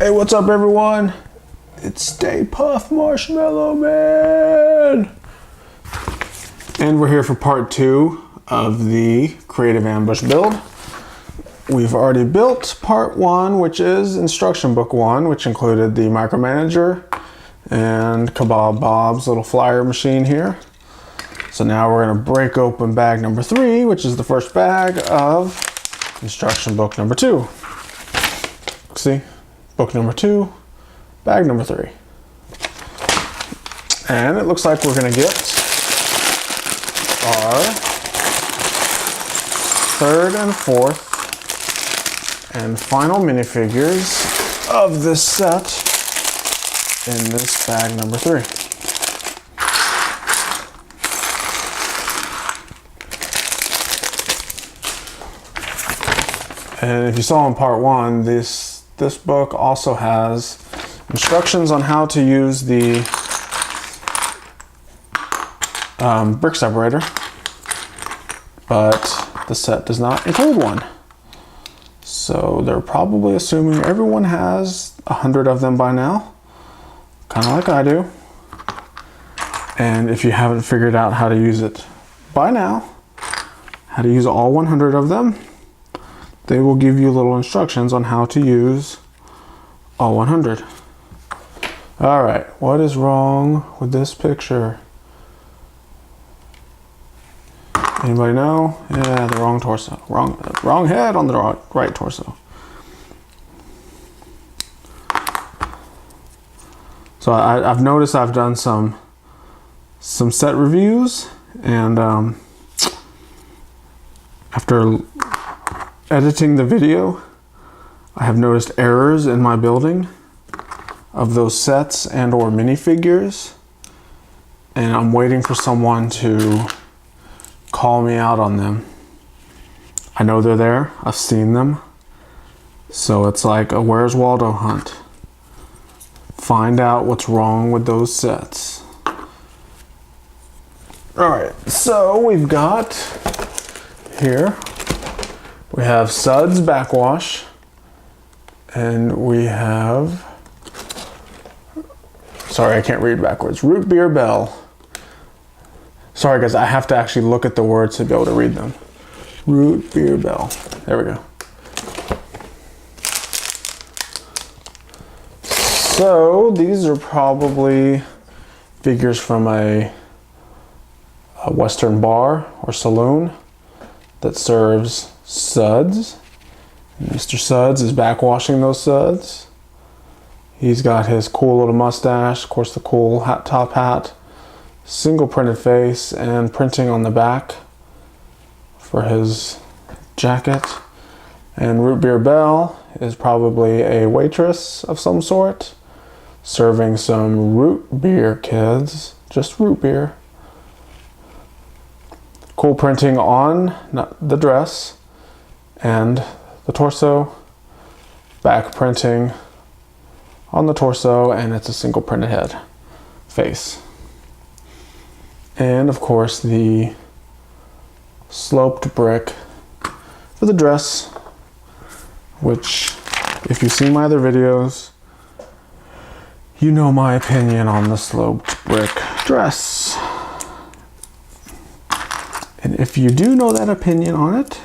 Hey, what's up everyone? It's Stay Puft Marshmallow Man! And we're here for part 2 of the creative ambush build. We've already built part 1, which is instruction book 1, which included the micromanager and Kebab Bob's little flyer machine here. So now we're going to break open bag number 3, which is the first bag of instruction book number 2. See? Book number 2, bag number 3. And it looks like we're going to get our third and fourth and final minifigures of this set in this bag number 3. And if you saw in part 1, this book also has instructions on how to use the brick separator, but the set does not include one. So they're probably assuming everyone has 100 of them by now, kind of like I do. And if you haven't figured out how to use it by now, how to use all 100 of them, they will give you little instructions on how to use all 100. All right, what is wrong with this picture? Anybody know? Yeah, the wrong torso. Wrong head on the right torso. So I've noticed I've done some set reviews, and after editing the video, I have noticed errors in my building of those sets and or minifigures, and I'm waiting for someone to call me out on them. I know they're there, I've seen them, so it's like a Where's Waldo hunt. Find out what's wrong with those sets. Alright, so we've got here, we have Suds Backwash, and we have, sorry I can't read backwards, Root Beer Bell. Sorry guys, I have to actually look at the words to be able to read them. Root Beer Bell, there we go. So these are probably figures from a Western bar or saloon that serves suds. Mr. Suds is backwashing those suds. He's got his cool little mustache, of course the cool top hat, single printed face, and printing on the back for his jacket. And Root Beer Bell is probably a waitress of some sort, serving some root beer kids, just root beer. Cool printing on the dress and the torso, back printing on the torso, and it's a single printed head, face. And of course the sloped brick for the dress, which if you've seen my other videos, you know my opinion on the sloped brick dress. And if you do know that opinion on it,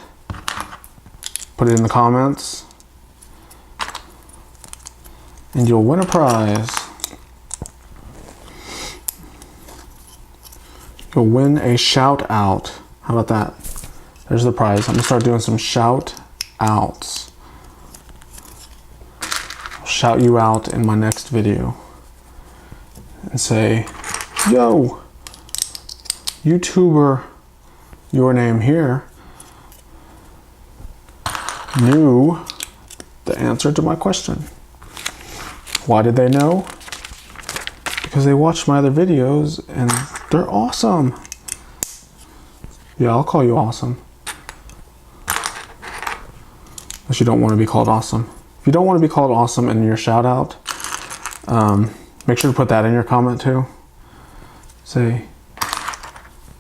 put it in the comments and you'll win a prize. You'll win a shout out. How about that? There's the prize. I'm gonna start doing some shout outs. I'll shout you out in my next video and say, yo, YouTuber, your name here, knew the answer to my question. Why did they know? Because they watched my other videos and they're awesome. Yeah, I'll call you awesome. Unless you don't want to be called awesome. If you don't want to be called awesome in your shout out, make sure to put that in your comment too. Say,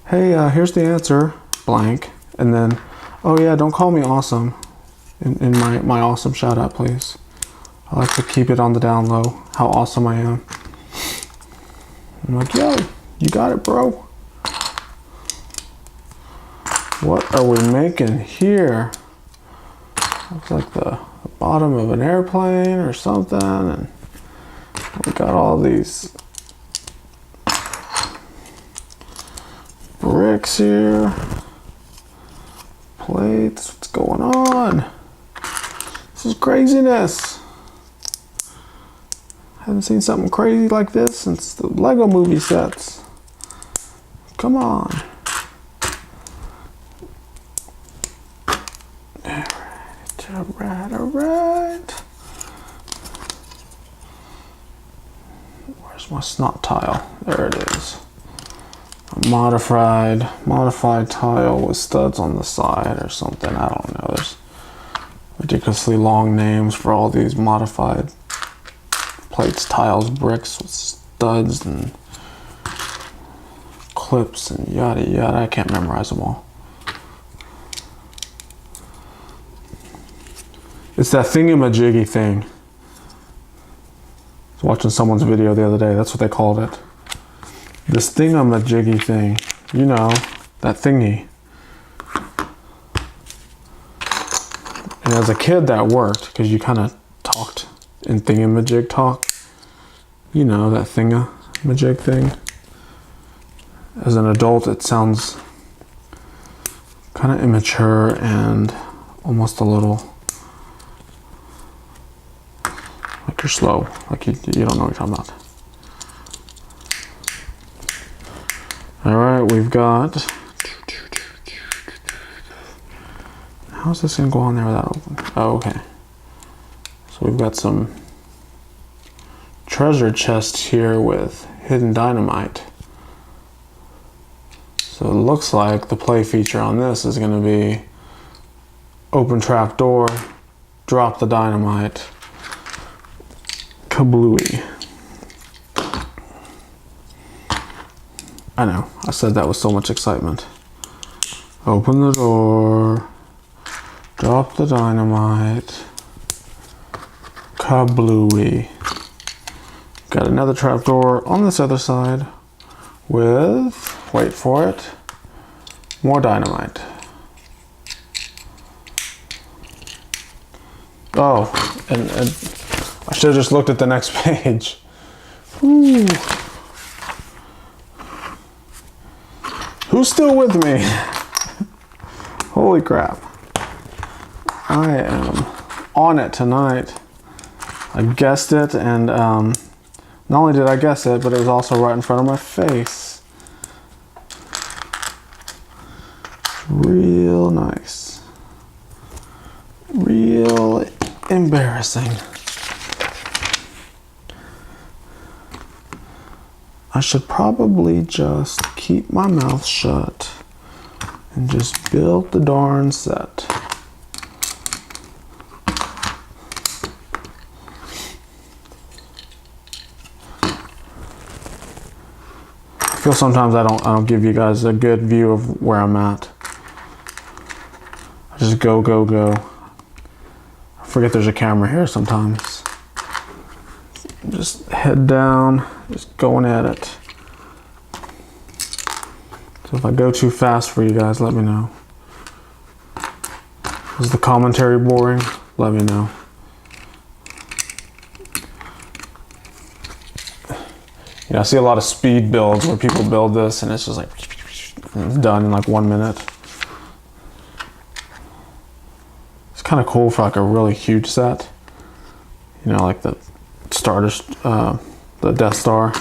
hey, here's the answer, blank. And then, oh yeah, don't call me awesome in my awesome shout out, please. I like to keep it on the down low, how awesome I am. I'm like, yo, you got it, bro. What are we making here? Looks like the bottom of an airplane or something, and we got all these bricks here, plates. What's going on? This is craziness. Haven't seen something crazy like this since the Lego movie sets. Come on. All right. Where's my snot tile? There it is. A modified tile with studs on the side or something. I don't know. There's ridiculously long names for all these modified plates, tiles, bricks with studs and clips and yada yada. I can't memorize them all. It's that thingamajiggy thing. I was watching someone's video the other day. That's what they called it. This thingamajiggy thing. You know, that thingy. And as a kid that worked, because you kind of talked in thingamajig talk. You know, that thingamajig thing. As an adult, it sounds kind of immature and almost a little like you're slow, like you don't know what you're talking about. All right, we've got. How's this gonna go on there without open? Oh, okay. So we've got some treasure chests here with hidden dynamite. So it looks like the play feature on this is gonna be open trap door, drop the dynamite. Kablooey. I know, I said that with so much excitement. Open the door, drop the dynamite, kablooey. Got another trapdoor on this other side with, wait for it, more dynamite. Oh, and I should have just looked at the next page. Ooh. Who's still with me? Holy crap. I am on it tonight. I guessed it, and not only did I guess it, but it was also right in front of my face. Real nice. Real embarrassing. I should probably just keep my mouth shut and just build the darn set. I feel sometimes I don't give you guys a good view of where I'm at. I just go. I forget there's a camera here sometimes. Just head down, just going at it. So if I go too fast for you guys, let me know. Is the commentary boring? Let me know. You know, I see a lot of speed builds where people build this and it's just like, it's done in like 1 minute. It's kind of cool for like a really huge set. You know, like the Stardust, the Death Star,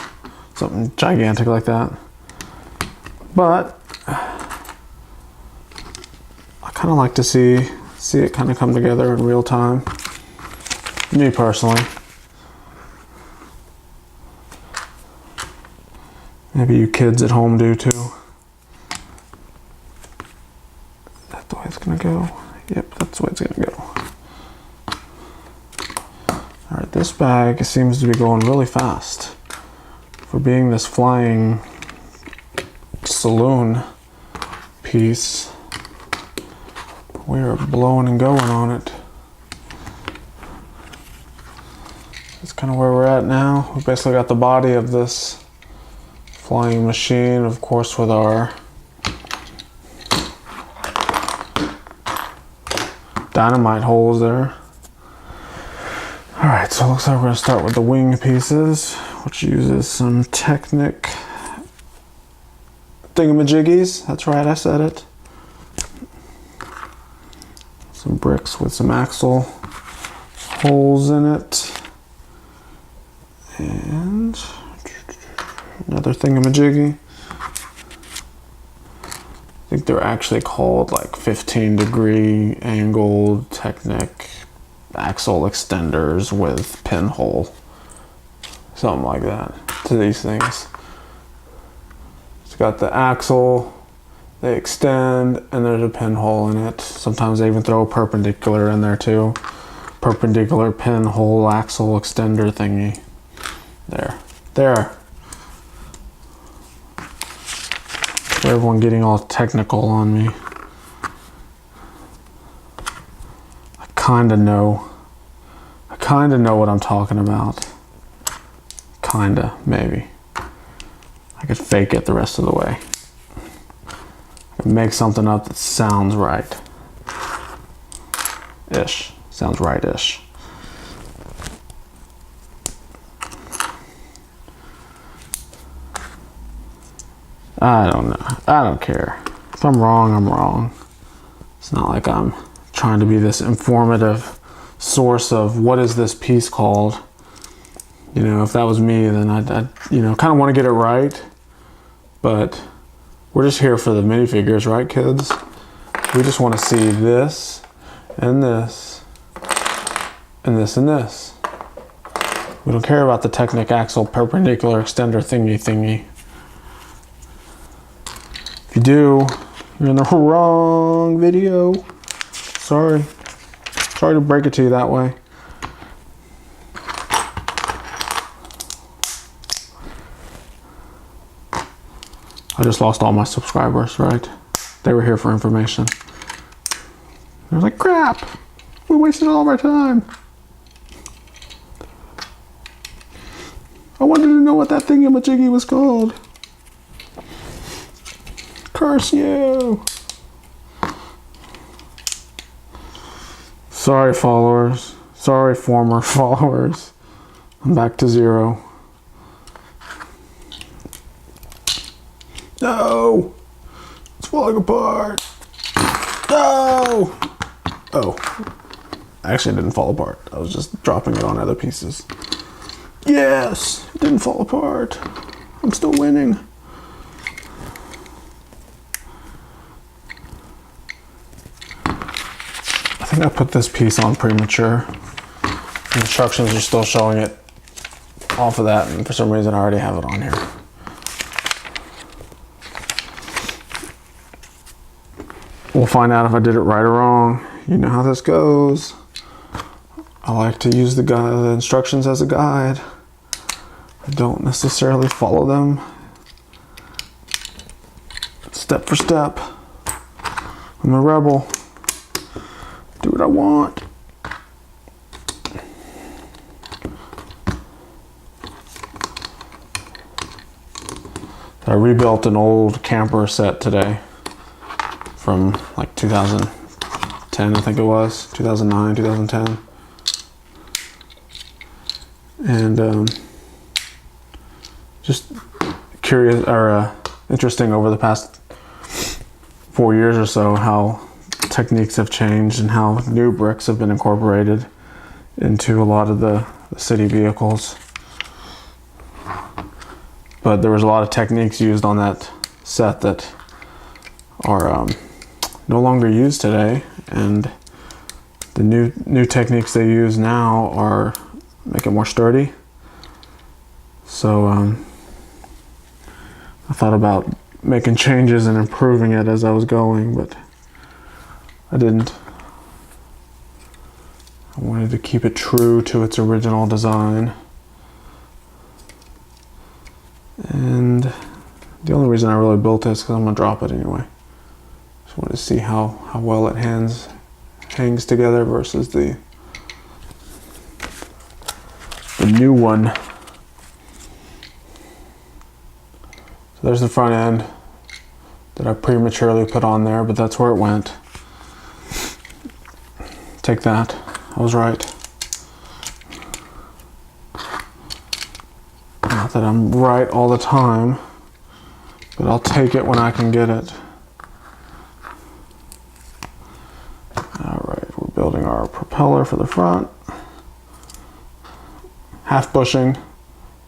something gigantic like that. But I kind of like to see it kind of come together in real time. Me personally. Maybe you kids at home do too. Is that the way it's gonna go? Yep, that's the way it's gonna go. Alright, this bag seems to be going really fast. For being this flying saloon piece, we are blowing and going on it. that's kind of where we're at now. We basically got the body of this flying machine, of course, with our dynamite holes there. Alright, so it looks like we're going to start with the wing pieces, which uses some Technic thingamajiggies. That's right, I said it. Some bricks with some axle holes in it. And another thingamajiggy. I think they're actually called like 15-degree angled Technic axle extenders with pinhole. Something like that to these things. It's got the axle, they extend, and there's a pinhole in it. Sometimes they even throw a perpendicular in there too. Perpendicular pinhole axle extender thingy. There. Everyone getting all technical on me. I kind of know what I'm talking about. Kinda, maybe. I could fake it the rest of the way. I could make something up that sounds right. Ish. Sounds right-ish. I don't know. I don't care. If I'm wrong, I'm wrong. It's not like I'm trying to be this informative source of what is this piece called. You know, if that was me, then I'd you know, kind of want to get it right. But we're just here for the minifigures, right, kids? We just want to see this and this and this and this. We don't care about the Technic axle perpendicular extender thingy. If you do, you're in the wrong video. Sorry to break it to you that way. I just lost all my subscribers, right? They were here for information. They're like, crap, we wasted all of our time. I wanted to know what that thingamajiggy was called. Curse you. Sorry, followers. Sorry, former followers. I'm back to 0. No! It's falling apart. No! Oh. Actually, it didn't fall apart. I was just dropping it on other pieces. Yes! It didn't fall apart. I'm still winning. I think I put this piece on premature. The instructions are still showing it off of that, and for some reason I already have it on here. We'll find out if I did it right or wrong. You know how this goes. I like to use the instructions as a guide. I don't necessarily follow them step for step. I'm a rebel. Do what I want. I rebuilt an old camper set today from like 2010, I think it was, 2009, 2010. And just curious or interesting over the past 4 years or so how techniques have changed and how new bricks have been incorporated into a lot of the city vehicles. But there was a lot of techniques used on that set that are no longer used today, and the new techniques they use now are make it more sturdy. So I thought about making changes and improving it as I was going, but I didn't. I wanted to keep it true to its original design. And the only reason I really built this is because I'm going to drop it anyway. Just wanted to see how well it hangs together versus the the new one. So there's the front end that I prematurely put on there, but that's where it went. Take that. I was right. Not that I'm right all the time, but I'll take it when I can get it. Alright, we're building our propeller for the front. Half bushing,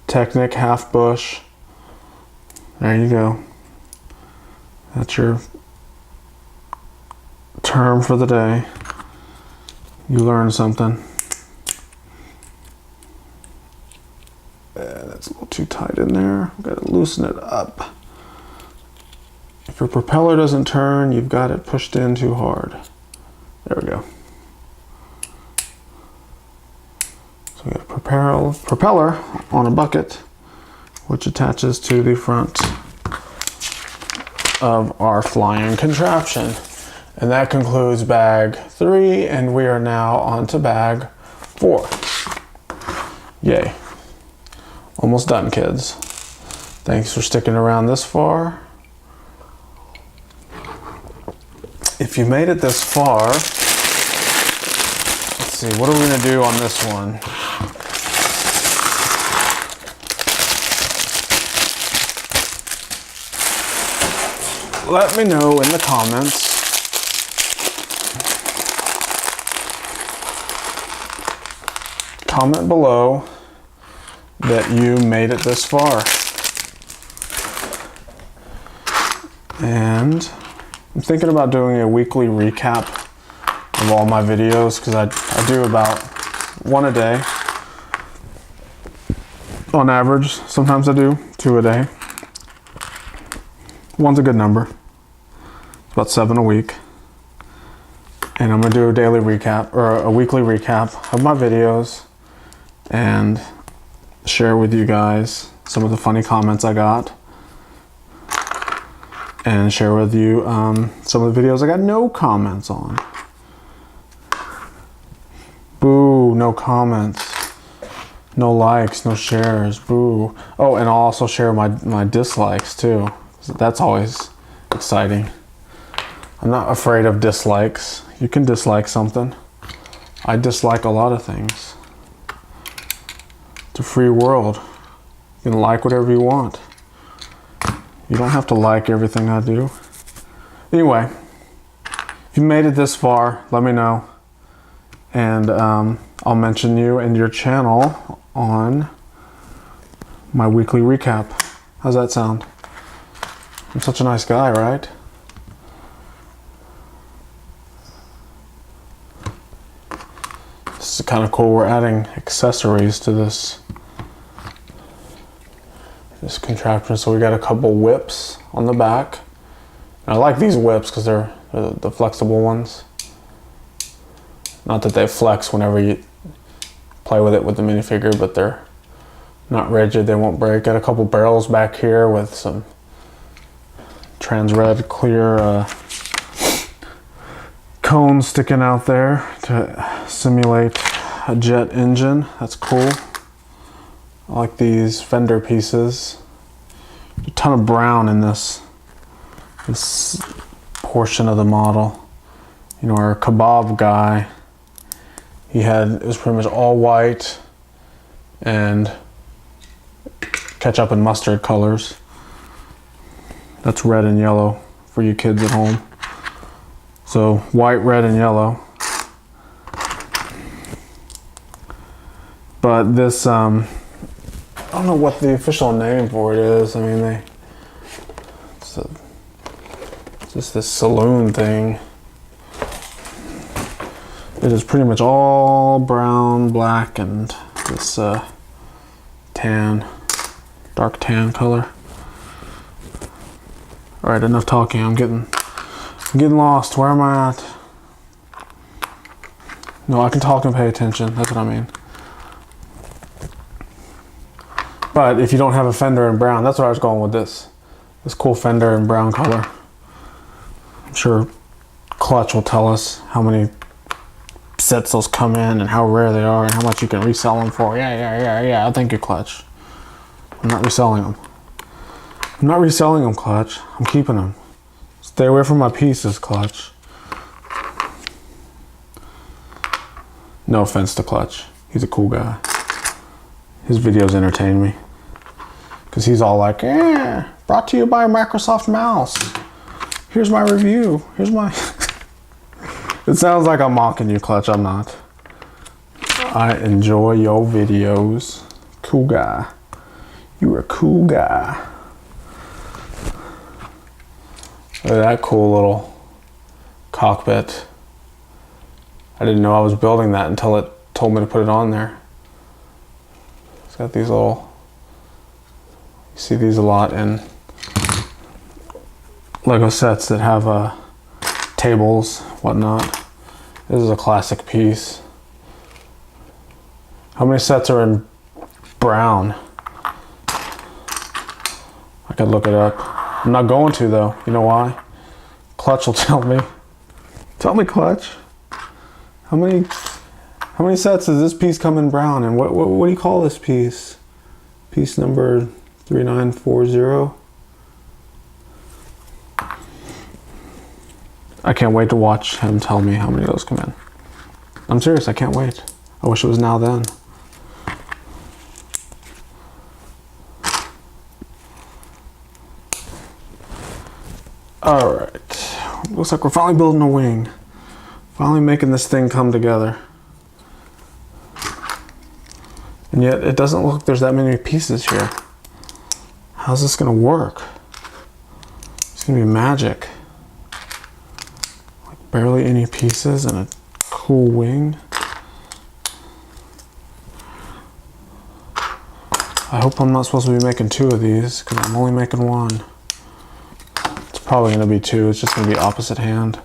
Technic half bush. There you go. That's your term for the day. You learned something. That's a little too tight in there. I've got to loosen it up. If your propeller doesn't turn, you've got it pushed in too hard. There we go. So we got a propeller on a bucket, which attaches to the front of our flying contraption. And that concludes bag 3, and we are now on to bag 4. Yay. Almost done, kids. Thanks for sticking around this far. If you made it this far, let's see, what are we gonna do on this one? Let me know in the comments. Comment below that you made it this far. And I'm thinking about doing a weekly recap of all my videos, because I do about one a day on average. Sometimes I do 2 a day. One's a good number. It's about 7 a week. And I'm gonna do a daily recap, or a weekly recap of my videos, and share with you guys some of the funny comments I got, and share with you some of the videos I got no comments on. Boo, no comments, no likes, no shares, boo. Oh, and I'll also share my dislikes too. That's always exciting. I'm not afraid of dislikes. You can dislike something. I dislike a lot of things. It's a free world. You can like whatever you want. You don't have to like everything I do. Anyway, if you made it this far, let me know. And I'll mention you and your channel on my weekly recap. How's that sound? I'm such a nice guy, right? This is kind of cool. We're adding accessories to this contraption. So we got a couple whips on the back. And I like these whips because they're the flexible ones. Not that they flex whenever you play with it with the minifigure, but they're not rigid, they won't break. Got a couple barrels back here with some trans red clear cones sticking out there to simulate a jet engine. That's cool. I like these fender pieces. A ton of brown in this portion of the model. You know, our kebab guy, it was pretty much all white and ketchup and mustard colors. That's red and yellow for you kids at home. So white, red, and yellow. But this, I don't know what the official name for it is. I mean, it's just this saloon thing. It is pretty much all brown, black, and this dark tan color. All right, enough talking. I'm getting lost. Where am I at? No, I can talk and pay attention. That's what I mean. But if you don't have a fender in brown, that's what I was going with this cool fender in brown color. I'm sure Clutch will tell us how many sets those come in and how rare they are and how much you can resell them for. Yeah. Thank you, Clutch. I'm not reselling them. I'm not reselling them, Clutch. I'm keeping them. Stay away from my pieces, Clutch. No offense to Clutch. He's a cool guy. His videos entertain me. Because he's all like, brought to you by Microsoft Mouse. Here's my review. Here's my... It sounds like I'm mocking you, Clutch. I'm not. I enjoy your videos. Cool guy. You're a cool guy. Look at that cool little cockpit. I didn't know I was building that until it told me to put it on there. It's got these little, you see these a lot in Lego sets that have tables, whatnot. This is a classic piece. How many sets are in brown? I could look it up. I'm not going to though. You know why? Clutch will tell me. Tell me, Clutch. How many sets does this piece come in brown? And what do you call this piece? Piece number 3940. I can't wait to watch him tell me how many of those come in. I'm serious, I can't wait. I wish it was now then. Alright, looks like we're finally building a wing. Finally making this thing come together. And yet it doesn't look like there's that many pieces here. How's this gonna work? It's gonna be magic. Like barely any pieces and a cool wing. I hope I'm not supposed to be making two of these because I'm only making one. It's probably gonna be two, it's just gonna be opposite hand.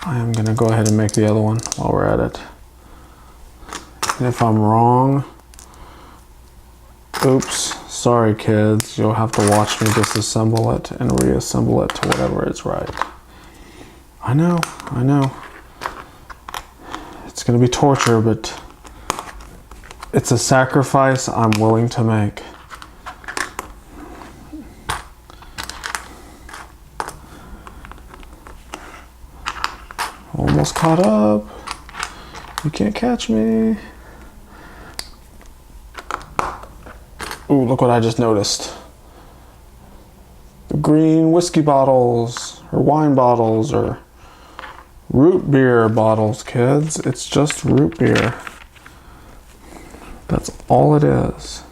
I am gonna go ahead and make the other one while we're at it. And if I'm wrong, oops, sorry kids, you'll have to watch me disassemble it and reassemble it to whatever is right. I know. It's gonna be torture, but it's a sacrifice I'm willing to make. Almost caught up. You can't catch me. Ooh, look what I just noticed. The green whiskey bottles, or wine bottles, or root beer bottles, kids. It's just root beer. That's all it is.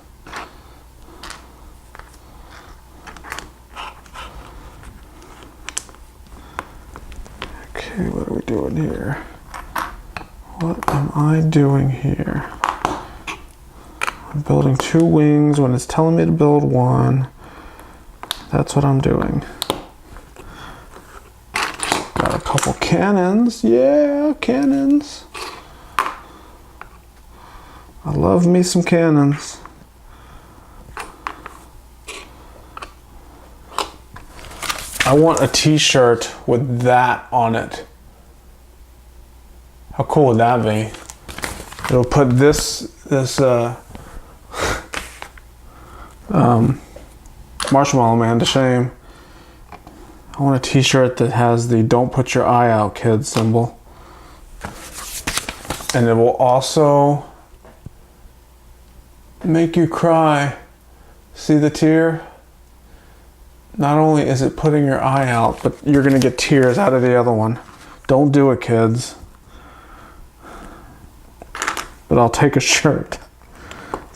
Okay, what are we doing here? What am I doing here? I'm building two wings when it's telling me to build one. That's what I'm doing. Got a couple cannons. Yeah, cannons. I love me some cannons. I want a t-shirt with that on it. How cool would that be? It'll put this Marshmallow Man to shame. I want a t-shirt that has the "Don't put your eye out, kids" symbol. And it will also make you cry. See the tear? Not only is it putting your eye out, but you're gonna get tears out of the other one. Don't do it, kids. But I'll take a shirt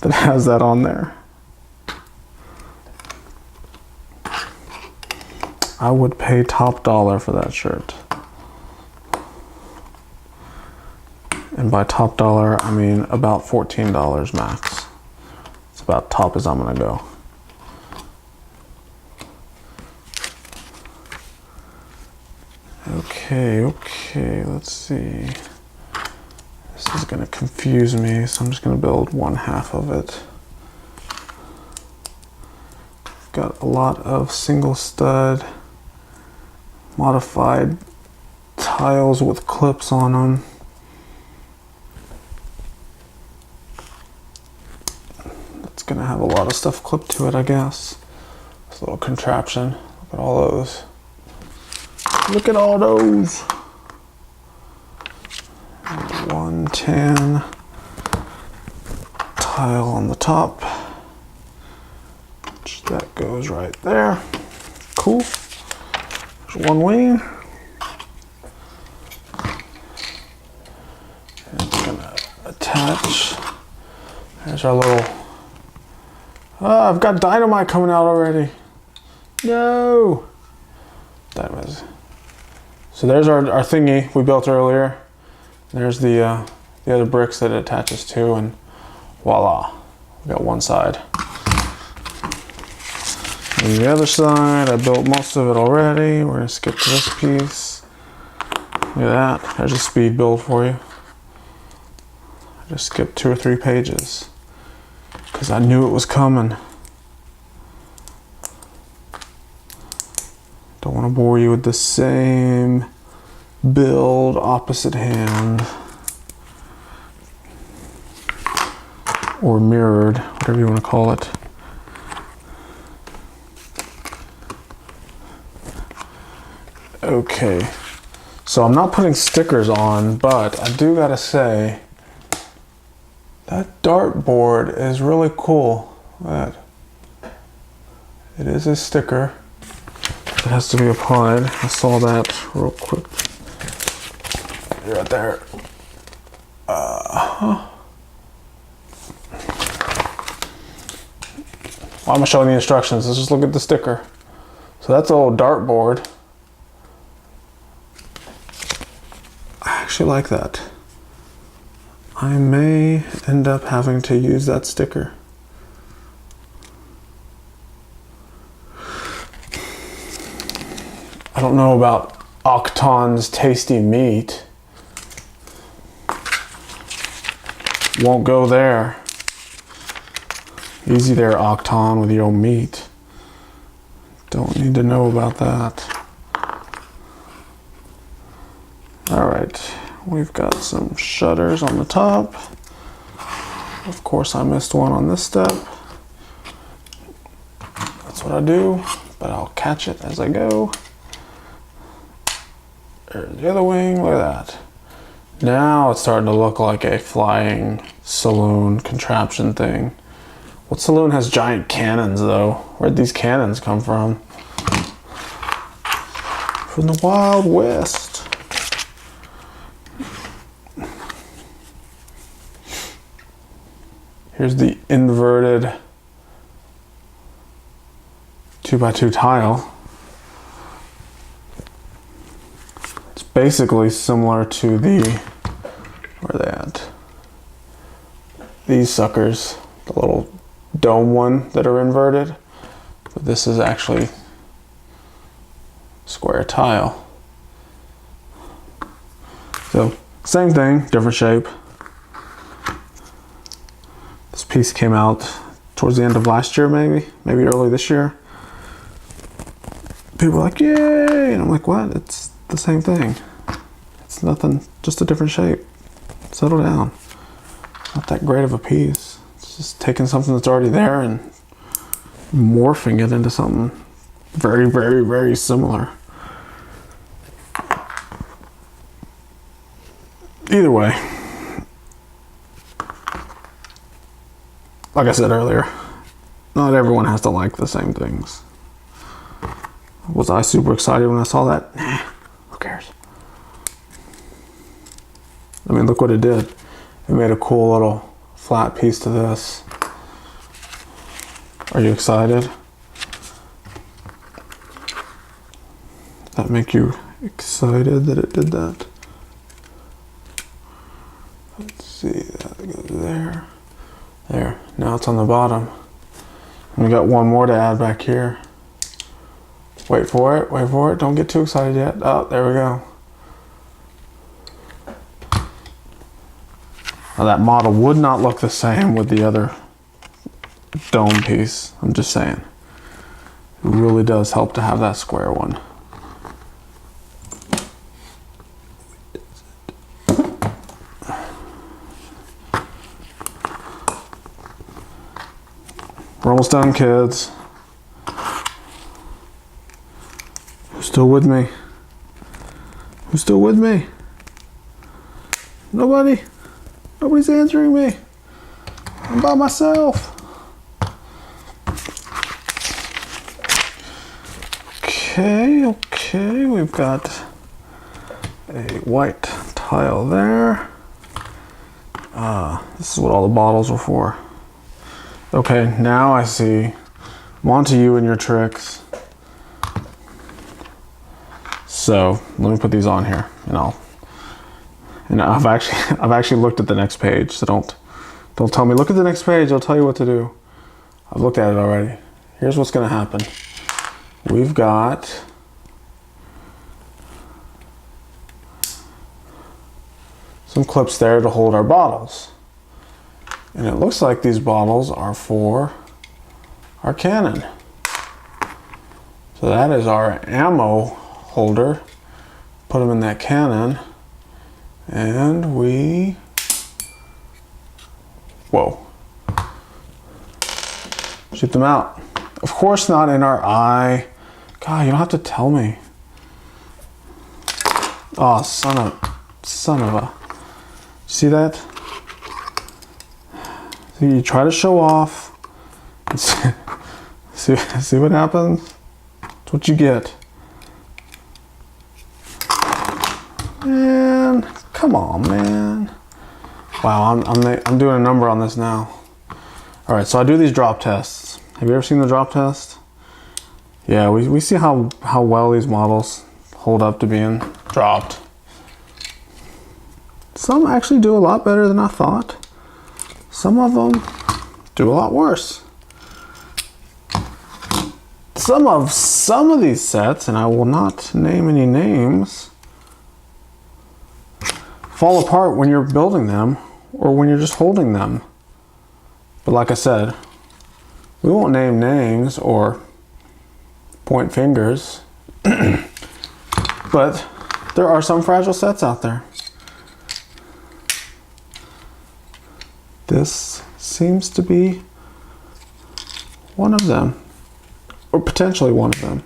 that has that on there. I would pay top dollar for that shirt. And by top dollar, I mean about $14 max. It's about top as I'm gonna go. Okay, let's see. This is gonna confuse me, so I'm just gonna build one half of it. Got a lot of single stud modified tiles with clips on them. gonna have a lot of stuff clipped to it, I guess. This little contraption. Look at all those. Look at all those. 110 tile on the top. That goes right there. Cool. There's one wing. And it's gonna attach. There's our little. Oh, I've got dynamite coming out already. No. Dynamite. So there's our thingy we built earlier. There's the other bricks that it attaches to, and voila, we got one side. And the other side, I built most of it already. We're gonna skip to this piece. Look at that. There's a speed build for you. I just skipped 2 or 3 pages because I knew it was coming. Don't want to bore you with the same build, opposite hand, or mirrored, whatever you want to call it. Okay, so I'm not putting stickers on, but I do gotta say that dartboard is really cool. Look at that. It is a sticker. It has to be applied. I saw that real quick. Right there. Why am I showing the instructions? Let's just look at the sticker. So that's a little dartboard. I actually like that. I may end up having to use that sticker. I don't know about Octon's tasty meat. Won't go there. Easy there, Octon, with your own meat. Don't need to know about that. All right, we've got some shutters on the top. Of course, I missed one on this step. That's what I do, but I'll catch it as I go. There's the other wing, look at that. Now it's starting to look like a flying saloon contraption thing. What saloon has giant cannons though? Where'd these cannons come from? From the Wild West. Here's the inverted 2x2 tile. It's basically similar to the, where are they at? These suckers, the little dome one that are inverted. But this is actually square tile. So same thing, different shape. This piece came out towards the end of last year, maybe early this year. People were like, yay! And I'm like, what? It's the same thing. It's nothing, just a different shape. Settle down. Not that great of a piece. It's just taking something that's already there and morphing it into something very, very, very similar. Either way, like I said earlier, not everyone has to like the same things. Was I super excited when I saw that? Nah, who cares? I mean, look what it did. It made a cool little flat piece to this. Are you excited? Does that make you excited that it did that? Let's see, that goes there. There, now it's on the bottom. And we got one more to add back here. Wait for it, don't get too excited yet. Oh, there we go. Now that model would not look the same with the other dome piece. I'm just saying. It really does help to have that square one. We're almost done, kids. Who's still with me? Who's still with me? Nobody? Nobody's answering me. I'm by myself. Okay, we've got a white tile there. This is what all the bottles were for. Okay, now I see. I'm on to you and your tricks. So let me put these on here, and I've actually looked at the next page. So don't tell me look at the next page. I'll tell you what to do. I've looked at it already. Here's what's gonna happen. We've got some clips there to hold our bottles. And it looks like these bottles are for our cannon. So that is our ammo holder. Put them in that cannon and we, whoa, shoot them out. Of course not in our eye. God, you don't have to tell me. Oh, son of a. See that? See, you try to show off. See what happens? That's what you get. Man, come on, man. Wow, I'm doing a number on this now. All right, so I do these drop tests. Have you ever seen the drop test? Yeah, we see how well these models hold up to being dropped. Some actually do a lot better than I thought. Some of them do a lot worse. Some of these sets, and I will not name any names, fall apart when you're building them or when you're just holding them. But like I said, we won't name names or point fingers, but there are some fragile sets out there. This seems to be one of them, or potentially one of them.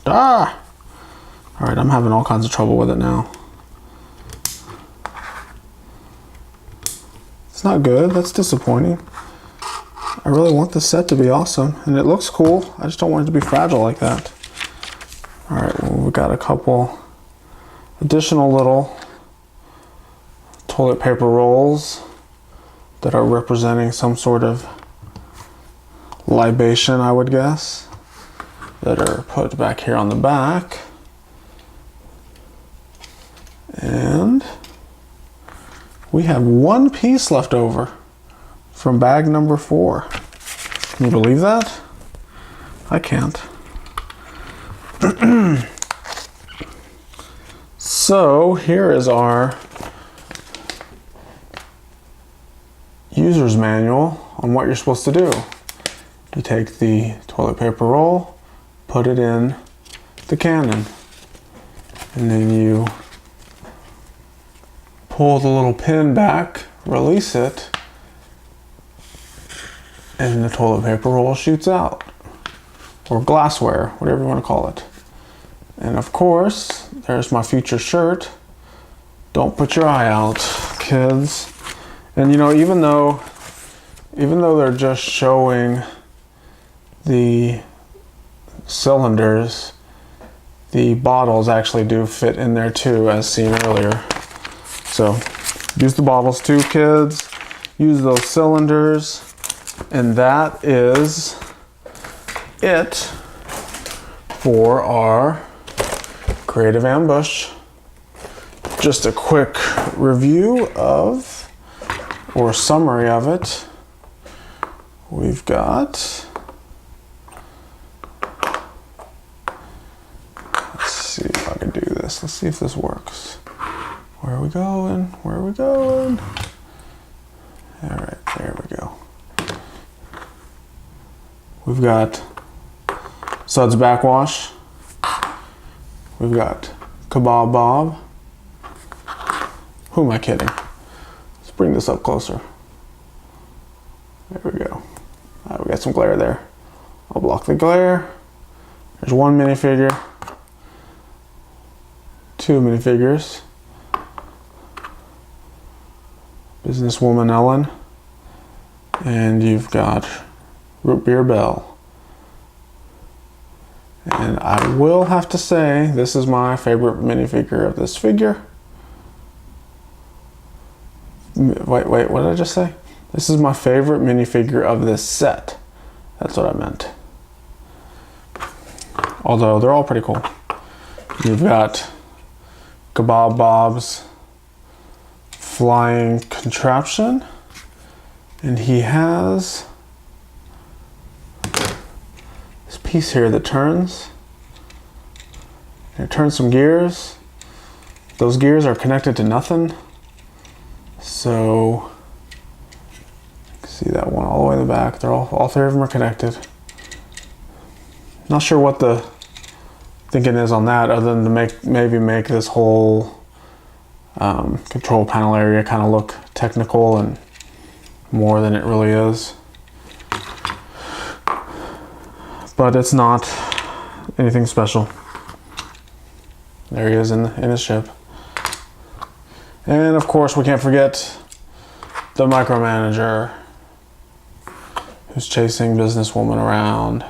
Ah! All right, I'm having all kinds of trouble with it now. It's not good, that's disappointing. I really want this set to be awesome, and it looks cool. I just don't want it to be fragile like that. All right, well, we've got a couple additional little toilet paper rolls that are representing some sort of libation, I would guess, that are put back here on the back. And we have one piece left over from bag number 4. Can you believe that? I can't. So here is our user's manual on what you're supposed to do. You take the toilet paper roll, put it in the cannon, and then you pull the little pin back, release it, and the toilet paper roll shoots out. Or glassware, whatever you want to call it. And of course, there's my future shirt. Don't put your eye out, kids. And you know, even though they're just showing the cylinders, the bottles actually do fit in there too, as seen earlier. So use the bottles too, kids. Use those cylinders. And that is it for our creative ambush. Just a quick review of, or summary of it. We've got, let's see if I can do this. Let's see if this works. Where are we going? Where are we going? All right, there we go. We've got Suds Backwash. We've got Kebab Bob. Who am I kidding? Let's bring this up closer. There we go. We got some glare there. I'll block the glare. There's one minifigure. Two minifigures. Businesswoman Ellen. And you've got Root Beer Belle. And I will have to say, this is my favorite minifigure of this figure. Wait, what did I just say? This is my favorite minifigure of this set. That's what I meant. Although they're all pretty cool. You've got Kebab Bob's flying contraption. And he has this piece here that turns. It turns some gears. Those gears are connected to nothing. So, you can see that one all the way in the back. They're all three of them are connected. Not sure what the thinking is on that, other than to maybe make this whole control panel area kind of look technical and more than it really is. But it's not anything special. There he is in his ship. And of course we can't forget the micromanager who's chasing businesswoman around.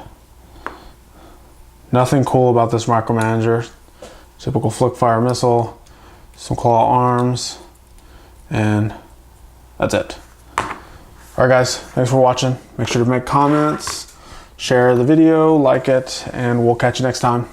Nothing cool about this micromanager. Typical flick fire missile, some claw arms, and that's it. Alright guys, thanks for watching. Make sure to make comments, share the video, like it, and we'll catch you next time.